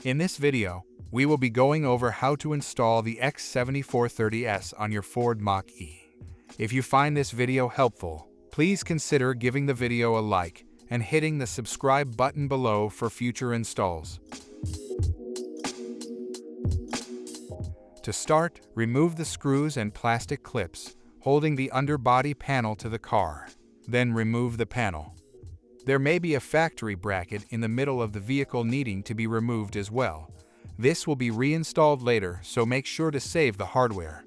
In this video, we will be going over how to install the X7430S on your Ford Mach E. If you find this video helpful, please consider giving the video a like and hitting the subscribe button below for future installs. To start, remove the screws and plastic clips holding the underbody panel to the car. Then remove the panel. There may be a factory bracket in the middle of the vehicle needing to be removed as well. This will be reinstalled later, so make sure to save the hardware.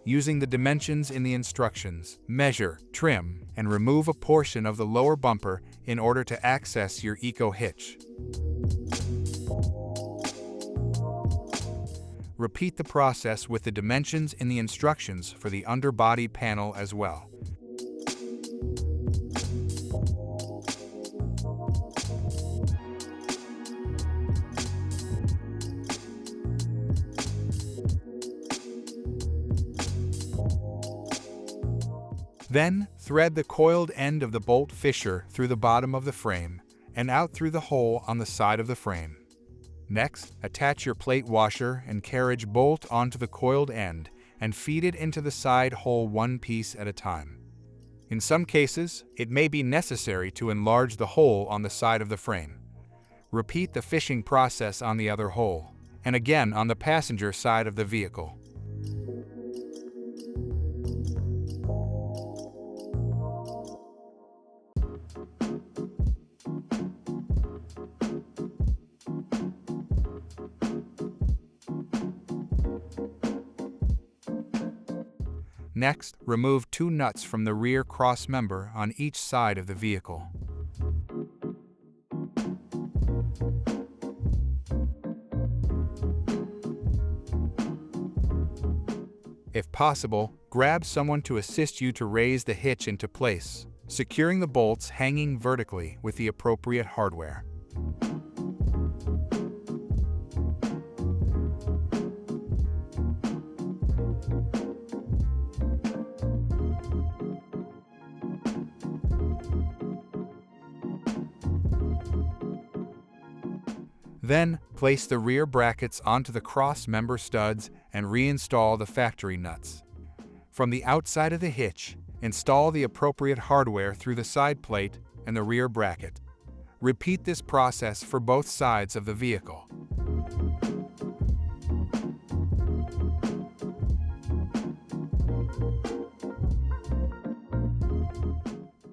Using the dimensions in the instructions, measure, trim, and remove a portion of the lower bumper in order to access your EcoHitch. Repeat the process with the dimensions in the instructions for the underbody panel as well. Then, thread the coiled end of the bolt fisher through the bottom of the frame and out through the hole on the side of the frame. Next, attach your plate washer and carriage bolt onto the coiled end and feed it into the side hole one piece at a time. In some cases, it may be necessary to enlarge the hole on the side of the frame. Repeat the fishing process on the other hole, and again on the passenger side of the vehicle. Next, remove two nuts from the rear cross member on each side of the vehicle. If possible, grab someone to assist you to raise the hitch into place, securing the bolts hanging vertically with the appropriate hardware. Then, place the rear brackets onto the cross-member studs and reinstall the factory nuts. From the outside of the hitch, install the appropriate hardware through the side plate and the rear bracket. Repeat this process for both sides of the vehicle.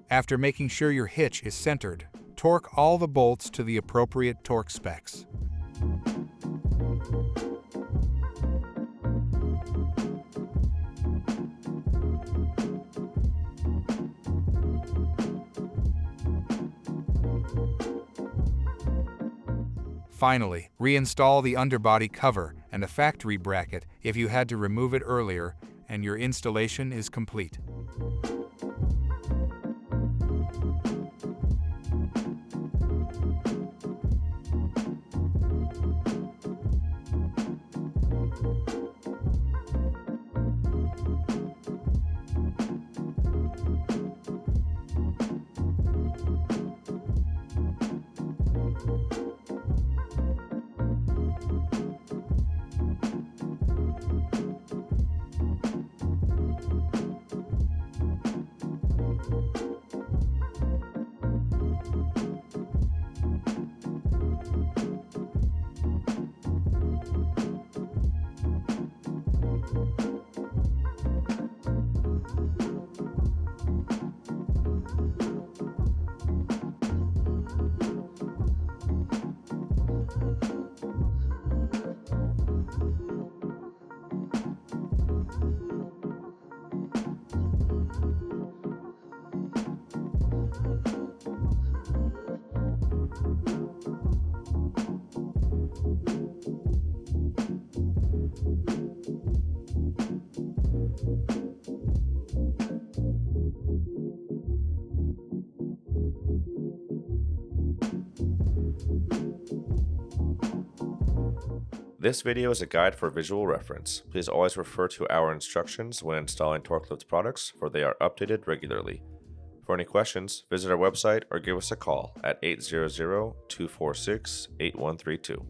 After making sure your hitch is centered, torque all the bolts to the appropriate torque specs. Finally, reinstall the underbody cover and the factory bracket if you had to remove it earlier, and your installation is complete. This video is a guide for visual reference. Please always refer to our instructions when installing TorqueLift products, for they are updated regularly. For any questions, visit our website or give us a call at 800-246-8132.